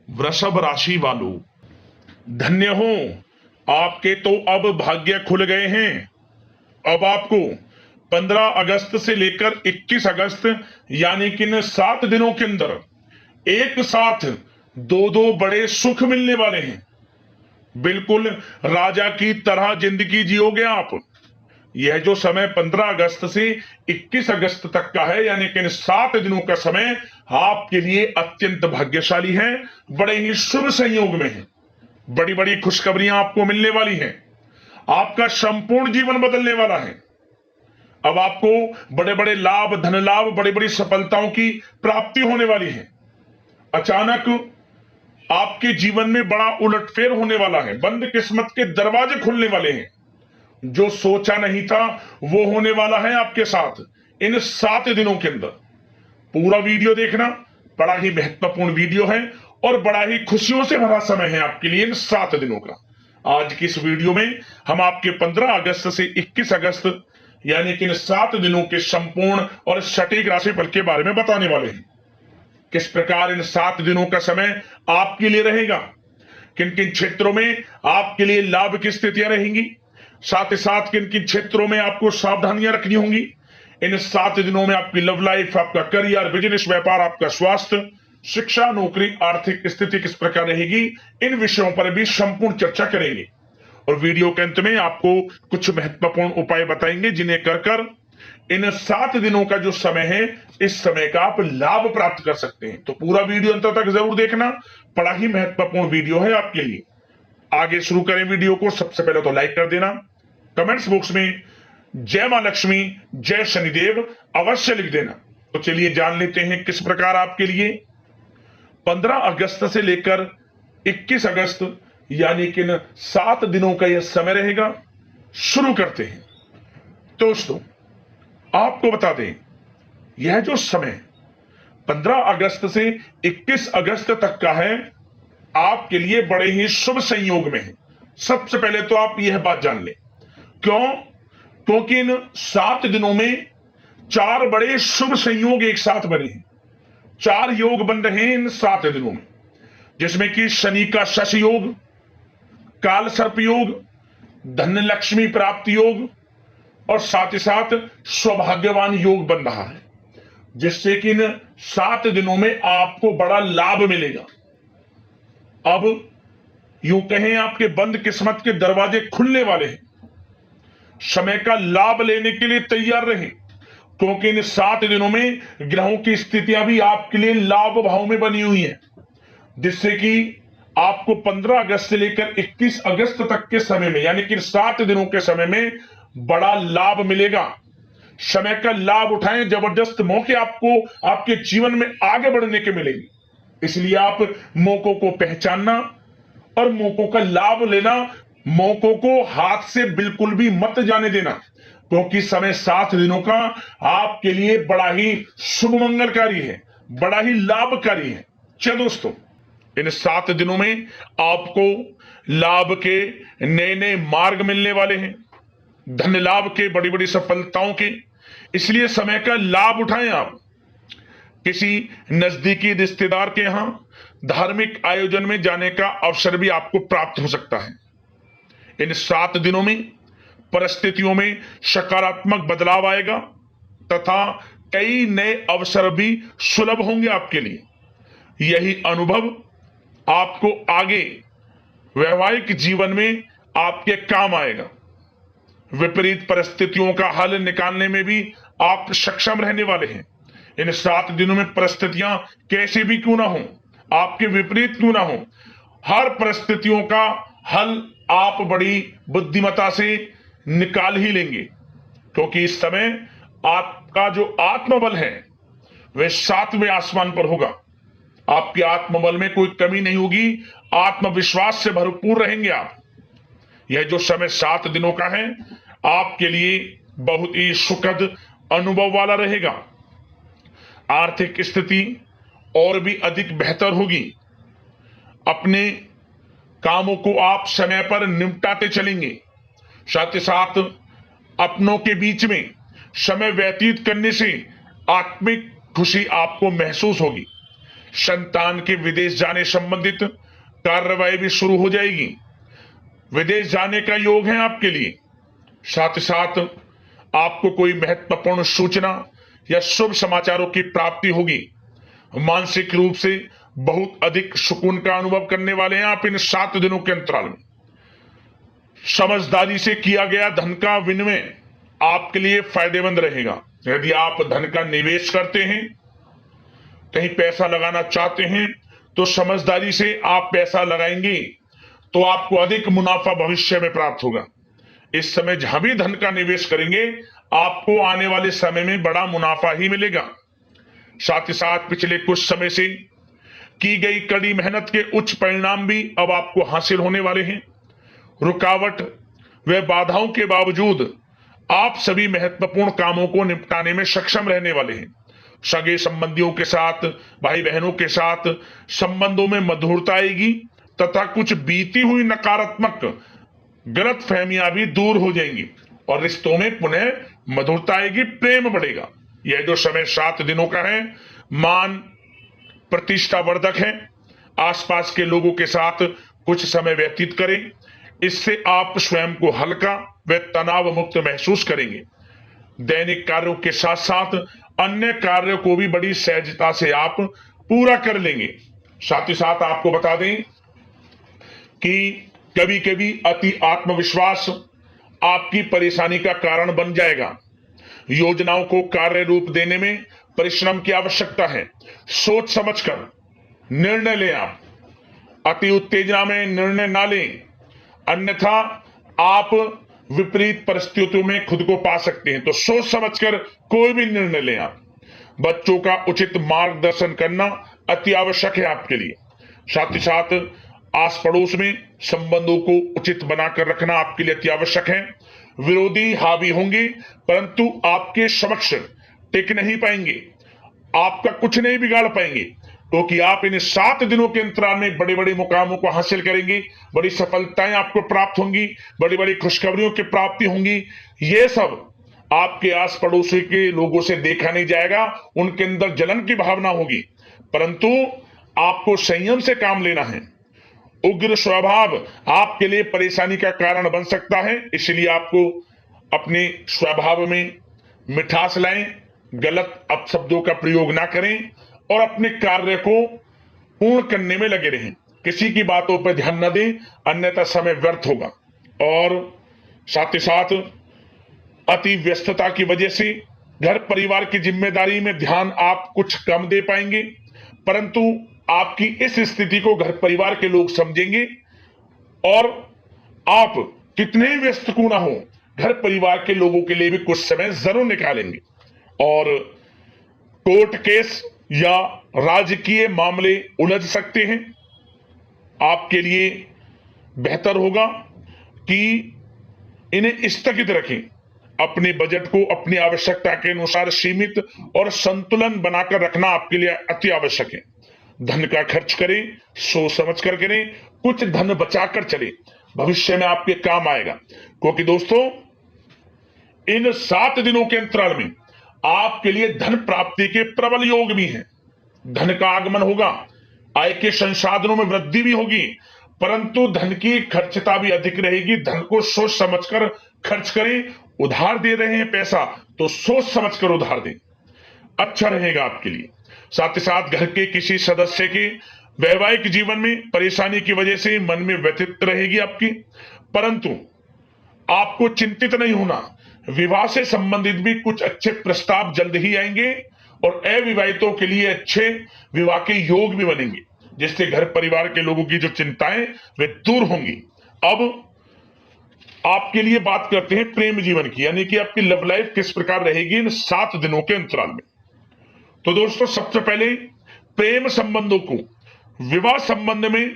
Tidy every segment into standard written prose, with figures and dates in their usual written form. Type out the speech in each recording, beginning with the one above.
वृषभ राशि वालों, धन्य हो, आपके तो अब भाग्य खुल गए हैं। अब आपको 15 अगस्त से लेकर 21 अगस्त यानी कि इन 7 दिनों के अंदर एक साथ दो दो बड़े सुख मिलने वाले हैं। बिल्कुल राजा की तरह जिंदगी जियोगे आप। यह जो समय 15 अगस्त से 21 अगस्त तक का है, यानी कि इन 7 दिनों का समय आपके लिए अत्यंत भाग्यशाली है, बड़े ही शुभ संयोग में है। बड़ी बड़ी खुशखबरियां आपको मिलने वाली हैं। आपका संपूर्ण जीवन बदलने वाला है। अब आपको बड़े बड़े लाभ, धन लाभ, बड़ी बड़ी सफलताओं की प्राप्ति होने वाली है। अचानक आपके जीवन में बड़ा उलटफेर होने वाला है। बंद किस्मत के दरवाजे खुलने वाले हैं। जो सोचा नहीं था वो होने वाला है आपके साथ इन 7 दिनों के अंदर। पूरा वीडियो देखना, बड़ा ही महत्वपूर्ण वीडियो है और बड़ा ही खुशियों से भरा समय है आपके लिए इन 7 दिनों का। आज की इस वीडियो में हम आपके 15 अगस्त से 21 अगस्त यानी कि इन 7 दिनों के संपूर्ण और सटीक राशिफल के बारे में बताने वाले हैं। किस प्रकार इन 7 दिनों का समय आपके लिए रहेगा, किन किन क्षेत्रों में आपके लिए लाभ की स्थितियां रहेंगी, साथ ही साथ किन किन क्षेत्रों में आपको सावधानियां रखनी होंगी। इन 7 दिनों में आपकी लव लाइफ, आपका करियर, बिजनेस, व्यापार, आपका स्वास्थ्य, शिक्षा, नौकरी, आर्थिक स्थिति किस प्रकार रहेगी, इन विषयों पर भी संपूर्ण चर्चा करेंगे। और वीडियो के अंत में आपको कुछ महत्वपूर्ण उपाय बताएंगे जिन्हें कर कर इन 7 दिनों का जो समय है, इस समय का आप लाभ प्राप्त कर सकते हैं। तो पूरा वीडियो अंत तक जरूर देखना, बड़ा ही महत्वपूर्ण वीडियो है आपके लिए। आगे शुरू करें वीडियो को। सबसे पहले तो लाइक कर देना, कमेंट्स बॉक्स में जय मां लक्ष्मी, जय शनिदेव अवश्य लिख देना। तो चलिए जान लेते हैं किस प्रकार आपके लिए 15 अगस्त से लेकर 21 अगस्त यानी कि 7 दिनों का यह समय रहेगा। शुरू करते हैं। दोस्तों, आपको बता दें, यह जो समय 15 अगस्त से 21 अगस्त तक का है, आपके लिए बड़े ही शुभ संयोग में है। सबसे पहले तो आप यह बात जान लें। क्यों? क्योंकि इन 7 दिनों में 4 बड़े शुभ संयोग एक साथ बने हैं। 4 योग बन रहे हैं इन 7 दिनों में, जिसमें कि शनि का शश योग, काल सर्प योग, धन लक्ष्मी प्राप्ति योग और साथ ही साथ सौभाग्यवान योग बन रहा है, जिससे कि इन 7 दिनों में आपको बड़ा लाभ मिलेगा। अब यूं कहें, आपके बंद किस्मत के दरवाजे खुलने वाले हैं। समय का लाभ लेने के लिए तैयार रहें, क्योंकि इन 7 दिनों में ग्रहों की स्थितियां भी आपके लिए लाभ भाव में बनी हुई हैं, जिससे कि आपको 15 अगस्त से लेकर 21 अगस्त तक के समय में, यानी कि 7 दिनों के समय में बड़ा लाभ मिलेगा। समय का लाभ उठाएं, जबरदस्त मौके आपको आपके जीवन में आगे बढ़ने के मिलेंगे। इसलिए आप मौकों को पहचानना और मौकों का लाभ लेना, मौकों को हाथ से बिल्कुल भी मत जाने देना, क्योंकि समय 7 दिनों का आपके लिए बड़ा ही शुभ मंगलकारी है, बड़ा ही लाभकारी है। चलो दोस्तों, इन 7 दिनों में आपको लाभ के नए नए मार्ग मिलने वाले हैं, धन लाभ के, बड़ी बड़ी सफलताओं के। इसलिए समय का लाभ उठाएं। आप किसी नजदीकी रिश्तेदार के यहां धार्मिक आयोजन में जाने का अवसर भी आपको प्राप्त हो सकता है। इन 7 दिनों में परिस्थितियों में सकारात्मक बदलाव आएगा तथा कई नए अवसर भी सुलभ होंगे आपके लिए। यही अनुभव आपको आगे वैवाहिक जीवन में आपके काम आएगा। विपरीत परिस्थितियों का हल निकालने में भी आप सक्षम रहने वाले हैं। इन 7 दिनों में परिस्थितियां कैसे भी क्यों ना हो, आपके विपरीत क्यों ना हो, हर परिस्थितियों का हल आप बड़ी बुद्धिमत्ता से निकाल ही लेंगे, क्योंकि इस समय आपका जो आत्मबल है वह 7वें आसमान पर होगा। आपके आत्मबल में कोई कमी नहीं होगी, आत्मविश्वास से भरपूर रहेंगे आप। यह जो समय 7 दिनों का है, आपके लिए बहुत ही सुखद अनुभव वाला रहेगा। आर्थिक स्थिति और भी अधिक बेहतर होगी। अपने कामों को आप समय पर निपटाते चलेंगे। साथ ही साथ अपनों के बीच में समय व्यतीत करने से आत्मिक खुशी आपको महसूस होगी। संतान के विदेश जाने संबंधित कार्रवाई भी शुरू हो जाएगी। विदेश जाने का योग है आपके लिए। साथ ही साथ आपको कोई महत्वपूर्ण सूचना या शुभ समाचारों की प्राप्ति होगी। मानसिक रूप से बहुत अधिक सुकून का अनुभव करने वाले हैं आप इन 7 दिनों के अंतराल में। समझदारी से किया गया धन का विनिमय आपके लिए फायदेमंद रहेगा। यदि आप धन का निवेश करते हैं, कहीं पैसा लगाना चाहते हैं, तो समझदारी से आप पैसा लगाएंगे तो आपको अधिक मुनाफा भविष्य में प्राप्त होगा। इस समय जहां भी धन का निवेश करेंगे, आपको आने वाले समय में बड़ा मुनाफा ही मिलेगा। साथ ही साथ पिछले कुछ समय से की गई कड़ी मेहनत के उच्च परिणाम भी अब आपको हासिल होने वाले हैं। रुकावट व बाधाओं के बावजूद आप सभी महत्वपूर्ण कामों को निपटाने में सक्षम रहने वाले हैं। सगे संबंधियों के साथ, भाई बहनों के साथ संबंधों में मधुरता आएगी तथा कुछ बीती हुई नकारात्मक गलत फहमियां भी दूर हो जाएंगी और रिश्तों में पुनः मधुरता आएगी, प्रेम बढ़ेगा। यह जो समय 7 दिनों का है, मान प्रतिष्ठा वर्धक है। आसपास के लोगों के साथ कुछ समय व्यतीत करें, इससे आप स्वयं को हल्का व तनाव मुक्त महसूस करेंगे। दैनिक कार्यों के साथ साथ अन्य कार्यों को भी बड़ी सहजता से आप पूरा कर लेंगे। साथ ही साथ आपको बता दें कि कभी कभी अति आत्मविश्वास आपकी परेशानी का कारण बन जाएगा। योजनाओं को कार्य रूप देने में परिश्रम की आवश्यकता है। सोच समझकर निर्णय लें आप, अति उत्तेजना में निर्णय ना लें, अन्यथा आप विपरीत परिस्थितियों में खुद को पा सकते हैं। तो सोच समझकर कोई भी निर्णय लें आप। बच्चों का उचित मार्गदर्शन करना अति आवश्यक है आपके लिए। साथ ही साथ आस पड़ोस में संबंधों को उचित बनाकर रखना आपके लिए अति आवश्यक है। विरोधी हावी होंगे परंतु आपके समक्ष टिक नहीं पाएंगे, आपका कुछ नहीं बिगाड़ पाएंगे, क्योंकि आप इन 7 दिनों के अंतराल में बड़े बड़े मुकामों को हासिल करेंगे। बड़ी सफलताएं आपको प्राप्त होंगी, बड़ी बड़ी खुशखबरियों की प्राप्ति होंगी। ये सब आपके आस पड़ोसी के लोगों से देखा नहीं जाएगा, उनके अंदर जलन की भावना होगी, परंतु आपको संयम से काम लेना है। उग्र स्वभाव आपके लिए परेशानी का कारण बन सकता है, इसलिए आपको अपने स्वभाव में मिठास लाएं, गलत अपशब्दों का प्रयोग ना करें और अपने कार्य को पूर्ण करने में लगे रहें। किसी की बातों पर ध्यान न दें, अन्यथा समय व्यर्थ होगा। और साथ ही साथ अति व्यस्तता की वजह से घर परिवार की जिम्मेदारी में ध्यान आप कुछ कम दे पाएंगे, परंतु आपकी इस स्थिति को घर परिवार के लोग समझेंगे और आप कितने ही व्यस्त क्यों ना हो, घर परिवार के लोगों के लिए भी कुछ समय जरूर निकालेंगे। और कोर्ट केस या राजकीय मामले उलझ सकते हैं। आपके लिए बेहतर होगा कि इन्हें स्थगित रखें। अपने बजट को अपनी आवश्यकता के अनुसार सीमित और संतुलन बनाकर रखना आपके लिए अति आवश्यक है। धन का खर्च करें, सोच समझ कर करें, कुछ धन बचाकर चलें, भविष्य में आपके काम आएगा। क्योंकि दोस्तों, इन 7 दिनों के अंतराल में आपके लिए धन प्राप्ति के प्रबल योग भी हैं। धन का आगमन होगा, आय के संसाधनों में वृद्धि भी होगी, परंतु धन की खर्चता भी अधिक रहेगी। धन को सोच समझकर खर्च करें। उधार दे रहे हैं पैसा, तो सोच समझकर उधार दें, अच्छा रहेगा आपके लिए। साथ ही साथ घर के किसी सदस्य के वैवाहिक जीवन में परेशानी की वजह से मन में व्यथित रहेगी आपकी, परंतु आपको चिंतित नहीं होना। विवाह से संबंधित भी कुछ अच्छे प्रस्ताव जल्द ही आएंगे और अविवाहितों के लिए अच्छे विवाह के योग भी बनेंगे, जिससे घर परिवार के लोगों की जो चिंताएं वे दूर होंगी। अब आपके लिए बात करते हैं प्रेम जीवन की, यानी कि आपकी लव लाइफ किस प्रकार रहेगी इन 7 दिनों के अंतराल में। तो दोस्तों, सबसे पहले प्रेम संबंधों को, विवाह संबंध में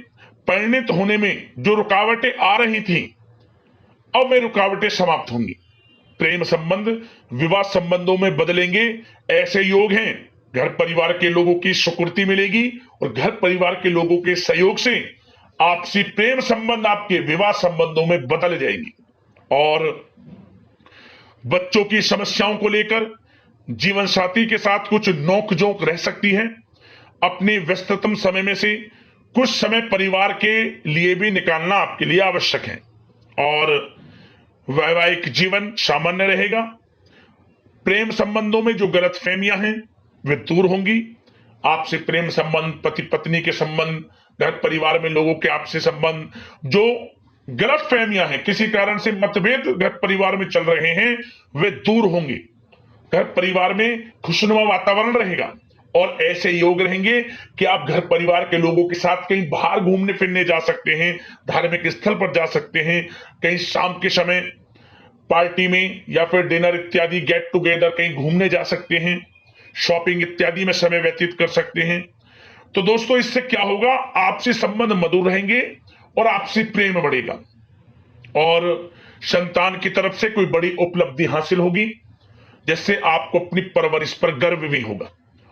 परिणित होने में जो रुकावटें आ रही थी, अब वे रुकावटें समाप्त होंगी। प्रेम संबंध विवाह संबंधों में बदलेंगे, ऐसे योग हैं। घर परिवार के लोगों की स्वीकृति मिलेगी और घर परिवार के लोगों के सहयोग से आपसी प्रेम संबंध आपके विवाह संबंधों में बदल जाएंगी। और बच्चों की समस्याओं को लेकर जीवन साथी के साथ कुछ नोकझोंक रह सकती है। अपने व्यस्ततम समय में से कुछ समय परिवार के लिए भी निकालना आपके लिए आवश्यक है और वैवाहिक जीवन सामान्य रहेगा। प्रेम संबंधों में जो गलतफहमियां हैं वे दूर होंगी। आपसे प्रेम संबंध, पति पत्नी के संबंध, घर परिवार में लोगों के आपसे संबंध, जो गलतफहमियां हैं, किसी कारण से मतभेद घर परिवार में चल रहे हैं, वे दूर होंगे। घर परिवार में खुशनुमा वातावरण रहेगा और ऐसे योग रहेंगे कि आप घर परिवार के लोगों के साथ कहीं बाहर घूमने फिरने जा सकते हैं, धार्मिक स्थल पर जा सकते हैं, कहीं शाम के समय पार्टी में या फिर डिनर इत्यादि गेट टुगेदर कहीं घूमने जा सकते हैं, शॉपिंग इत्यादि में समय व्यतीत कर सकते हैं। तो दोस्तों, इससे क्या होगा, आपसी संबंध मधुर रहेंगे और आपसी प्रेम बढ़ेगा और संतान की तरफ से कोई बड़ी उपलब्धि हासिल होगी, जिससे आपको अपनी परवरिश पर गर्व भी होगा।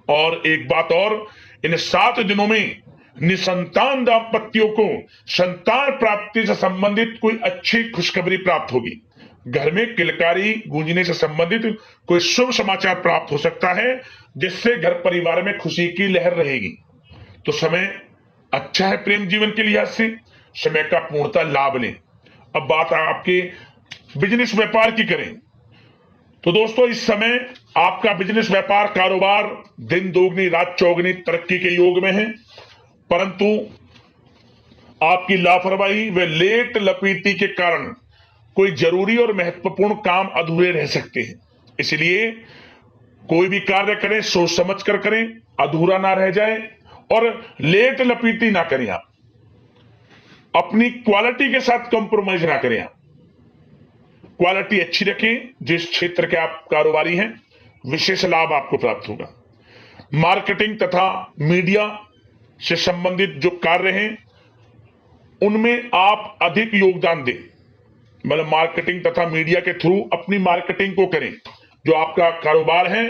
और एक बात और, इन 7 दिनों में निसंतान दाम्पत्यों को संतान प्राप्ति से संबंधित कोई अच्छी खुशखबरी प्राप्त होगी। घर में किलकारी गूंजने से संबंधित कोई शुभ समाचार प्राप्त हो सकता है, जिससे घर परिवार में खुशी की लहर रहेगी। तो समय अच्छा है प्रेम जीवन के लिहाज से, समय का पूर्णतः लाभ लें। अब बात आपके बिजनेस व्यापार की करें तो दोस्तों, इस समय आपका बिजनेस व्यापार कारोबार दिन दोगुनी रात चौगुनी तरक्की के योग में है, परंतु आपकी लापरवाही व लेट लपीटी के कारण कोई जरूरी और महत्वपूर्ण काम अधूरे रह सकते हैं। इसलिए कोई भी कार्य करें सोच समझ कर करें, अधूरा ना रह जाए और लेट लपीटी ना करें। आप अपनी क्वालिटी के साथ कंप्रोमाइज ना करें। आप क्वालिटी अच्छी रखें। जिस क्षेत्र के आप कारोबारी हैं, विशेष लाभ आपको प्राप्त होगा। मार्केटिंग तथा मीडिया से संबंधित जो कार्य हैं, उनमें आप अधिक योगदान दें। मतलब मार्केटिंग तथा मीडिया के थ्रू अपनी मार्केटिंग को करें। जो आपका कारोबार है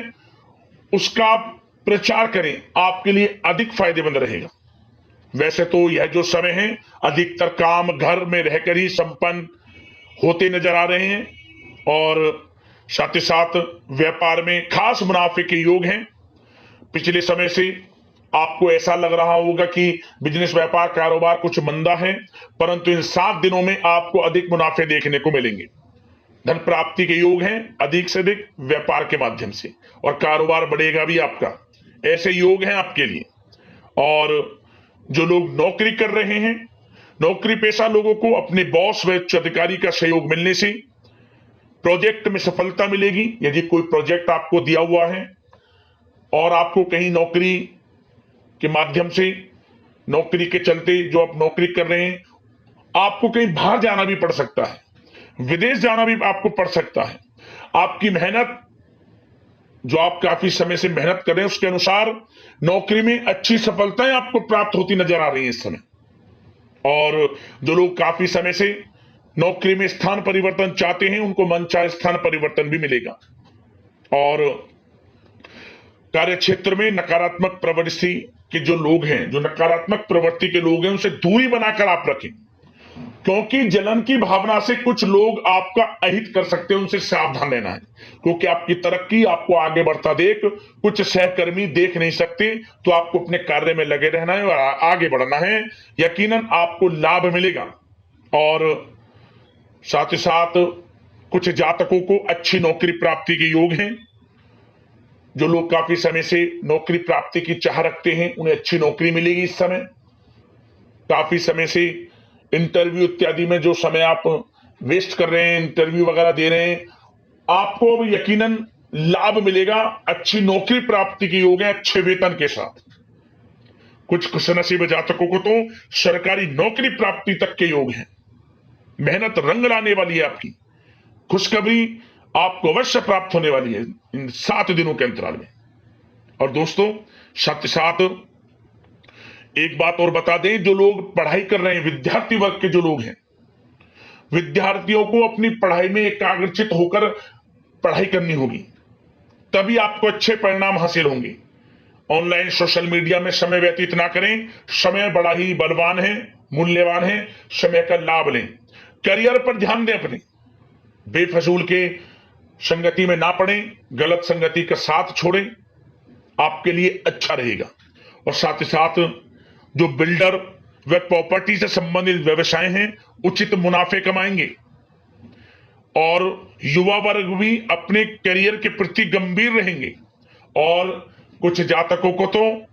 उसका आप प्रचार करें, आपके लिए अधिक फायदेमंद रहेगा। वैसे तो यह जो समय है, अधिकतर काम घर में रहकर ही संपन्न होते नजर आ रहे हैं और साथ ही साथ व्यापार में खास मुनाफे के योग हैं। पिछले समय से आपको ऐसा लग रहा होगा कि बिजनेस व्यापार कारोबार कुछ मंदा है, परंतु इन 7 दिनों में आपको अधिक मुनाफे देखने को मिलेंगे। धन प्राप्ति के योग हैं अधिक से अधिक व्यापार के माध्यम से, और कारोबार बढ़ेगा भी आपका। ऐसे योग हैं आपके लिए। और जो लोग नौकरी कर रहे हैं, नौकरी पेशा लोगों को अपने बॉस व उच्च अधिकारी का सहयोग मिलने से प्रोजेक्ट में सफलता मिलेगी। यदि कोई प्रोजेक्ट आपको दिया हुआ है और आपको कहीं नौकरी के माध्यम से, नौकरी के चलते जो आप नौकरी कर रहे हैं, आपको कहीं बाहर जाना भी पड़ सकता है, विदेश जाना भी आपको पड़ सकता है। आपकी मेहनत, जो आप काफी समय से मेहनत कर रहे हैं, उसके अनुसार नौकरी में अच्छी सफलताएं आपको प्राप्त होती नजर आ रही हैं इस समय। और जो लोग काफी समय से नौकरी में स्थान परिवर्तन चाहते हैं, उनको मनचाहे स्थान परिवर्तन भी मिलेगा। और कार्य क्षेत्र में नकारात्मक प्रवृत्ति के जो लोग हैं, जो नकारात्मक प्रवृत्ति के लोग हैं, उनसे दूरी बनाकर आप रखें, क्योंकि जलन की भावना से कुछ लोग आपका अहित कर सकते हैं। उनसे सावधान रहना है, क्योंकि आपकी तरक्की, आपको आगे बढ़ता देख कुछ सहकर्मी देख नहीं सकते। तो आपको अपने कार्य में लगे रहना है और आगे बढ़ना है। यकीनन आपको लाभ मिलेगा। और साथ ही साथ कुछ जातकों को अच्छी नौकरी प्राप्ति के योग हैं। जो लोग काफी समय से नौकरी प्राप्ति की चाह रखते हैं, उन्हें अच्छी नौकरी मिलेगी इस समय। काफी समय से इंटरव्यू इत्यादि में जो समय आप वेस्ट कर रहे हैं, इंटरव्यू वगैरह दे रहे हैं, आपको अब यकीनन लाभ मिलेगा। अच्छी नौकरी प्राप्ति के योग है, अच्छे वेतन के साथ। कुछ खुशनसीब जातकों को तो सरकारी नौकरी प्राप्ति तक के योग हैं। मेहनत रंग लाने वाली है आपकी। खुशखबरी आपको अवश्य प्राप्त होने वाली है इन 7 दिनों के अंतराल में। और दोस्तों, साथ ही साथ एक बात और बता दें, जो लोग पढ़ाई कर रहे हैं, विद्यार्थी वर्ग के जो लोग हैं, विद्यार्थियों को अपनी पढ़ाई में एकाग्रचित होकर पढ़ाई करनी होगी, तभी आपको अच्छे परिणाम हासिल होंगे। ऑनलाइन सोशल मीडिया में समय व्यतीत ना करें। समय बड़ा ही बलवान है, मूल्यवान है। समय का लाभ लें। करियर पर ध्यान दें अपने। बेफजूल के संगति में ना पड़ें, गलत संगति का साथ छोड़ें, आपके लिए अच्छा रहेगा। और साथ ही साथ जो बिल्डर व प्रॉपर्टी से संबंधित व्यवसाय हैं उचित मुनाफे कमाएंगे। और युवा वर्ग भी अपने करियर के प्रति गंभीर रहेंगे। और कुछ जातकों को तो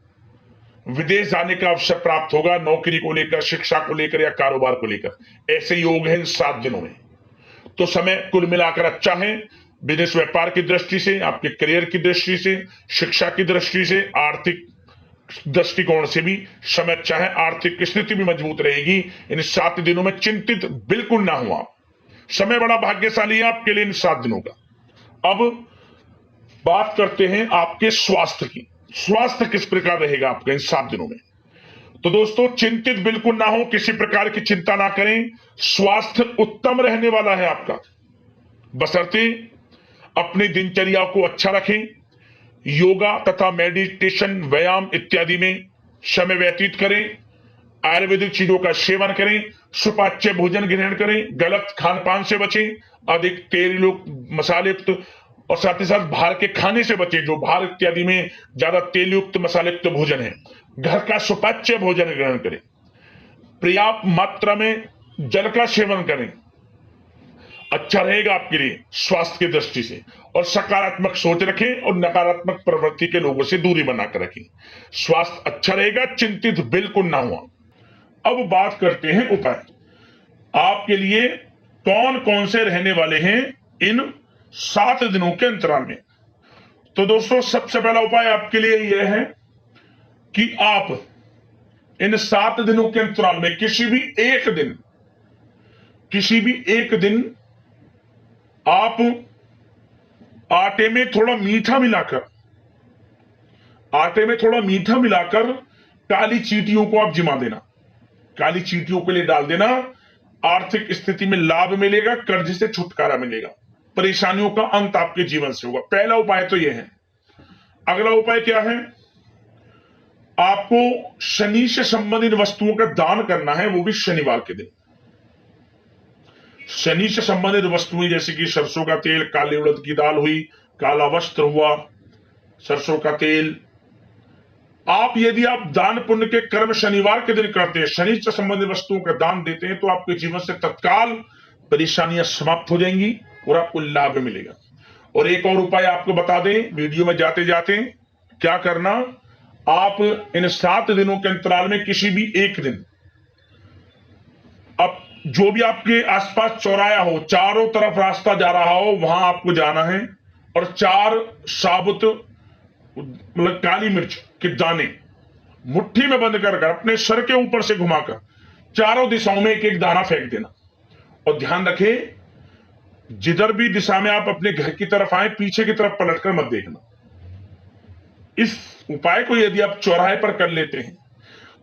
विदेश जाने का अवसर प्राप्त होगा, नौकरी को लेकर, शिक्षा को लेकर या कारोबार को लेकर। ऐसे योग है इन 7 दिनों में। तो समय कुल मिलाकर अच्छा है। बिजनेस व्यापार की दृष्टि से, आपके करियर की दृष्टि से, शिक्षा की दृष्टि से, आर्थिक दृष्टिकोण से भी समय अच्छा है। आर्थिक स्थिति भी मजबूत रहेगी। इन 7 दिनों में चिंतित बिल्कुल ना हुआ। समय बड़ा भाग्यशाली है आपके लिए इन 7 दिनों का। अब बात करते हैं आपके स्वास्थ्य की। स्वास्थ्य किस प्रकार रहेगा आपका इन 7 दिनों में? तो दोस्तों, चिंतित बिल्कुल ना हो, किसी प्रकार की चिंता ना करें। स्वास्थ्य उत्तम रहने वाला है आपका, बशर्ते अपनी दिनचर्या को अच्छा रखें। योगा तथा मेडिटेशन, व्यायाम इत्यादि में समय व्यतीत करें। आयुर्वेदिक चीजों का सेवन करें। सुपाच्य भोजन ग्रहण करें। गलत खान पान से बचें। अधिक तेल युक्त, मसाले युक्त और साथ ही साथ बाहर के खाने से बचें। जो बाहर इत्यादि में ज्यादा तेल युक्त, मसाले युक्त भोजन है, घर का सुपाच्य भोजन ग्रहण करें। पर्याप्त मात्रा में जल का सेवन करें। अच्छा रहेगा आपके लिए स्वास्थ्य की दृष्टि से। और सकारात्मक सोच रखें और नकारात्मक प्रवृत्ति के लोगों से दूरी बनाकर रखें। स्वास्थ्य अच्छा रहेगा, चिंतित बिल्कुल ना हुआ। अब बात करते हैं उपाय। आपके लिए कौन कौन से रहने वाले हैं इन 7 दिनों के अंतराल में? तो दोस्तों, सबसे पहला उपाय आपके लिए यह है कि आप इन 7 दिनों के अंतराल में किसी भी एक दिन आप आटे में थोड़ा मीठा मिलाकर काली चींटियों को आप जिमा देना। काली चींटियों के लिए डाल देना। आर्थिक स्थिति में लाभ मिलेगा, कर्ज से छुटकारा मिलेगा, परेशानियों का अंत आपके जीवन से होगा। पहला उपाय तो यह है। अगला उपाय क्या है? आपको शनि से संबंधित वस्तुओं का दान करना है, वो भी शनिवार के दिन। शनि से संबंधित वस्तुएं जैसे कि सरसों का तेल, काली उड़द की दाल हुई, काला वस्त्र हुआ, सरसों का तेल। यदि आप दान पुण्य के कर्म शनिवार के दिन करते हैं, शनि से संबंधित वस्तुओं का दान देते हैं, तो आपके जीवन से तत्काल परेशानियां समाप्त हो जाएंगी और आपको लाभ मिलेगा। और एक और उपाय आपको बता दें वीडियो में जाते जाते, क्या करना, आप इन 7 दिनों के अंतराल में किसी भी एक दिन, अब जो भी आपके आसपास चौराया हो, चारों तरफ रास्ता जा रहा हो, वहां आपको जाना है और 4 साबुत मतलब काली मिर्च के दाने मुट्ठी में बंद कर अपने सर के ऊपर से घुमाकर चारों दिशाओं में एक एक दाना फेंक देना। और ध्यान रखें, जिधर भी दिशा में आप अपने घर की तरफ आए, पीछे की तरफ पलटकर मत देखना। इस उपाय को यदि आप चौराहे पर कर लेते हैं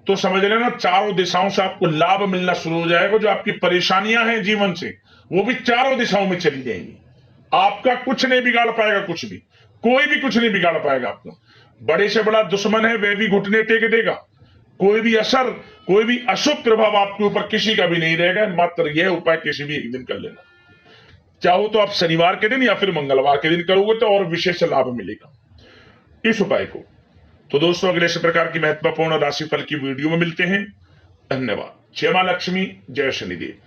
तो समझ लेना चारों दिशाओं से आपको लाभ मिलना शुरू हो जाएगा। जो आपकी परेशानियां हैं जीवन से, वो भी चारों दिशाओं में चली जाएंगी। आपका कुछ नहीं बिगाड़ पाएगा, कुछ भी, कोई भी कुछ नहीं बिगाड़ पाएगा आपको। बड़े से बड़ा दुश्मन है, वह भी घुटने टेक देगा। कोई भी असर, कोई भी अशुभ प्रभाव आपके ऊपर किसी का भी नहीं रहेगा। मात्र यह उपाय किसी भी एक दिन कर लेना। चाहो तो आप शनिवार के दिन या फिर मंगलवार के दिन करोगे तो और विशेष लाभ मिलेगा इस उपाय को। तो दोस्तों, अगले इस प्रकार की महत्वपूर्ण राशिफल की वीडियो में मिलते हैं। धन्यवाद। जय मां लक्ष्मी, जय शनिदेव।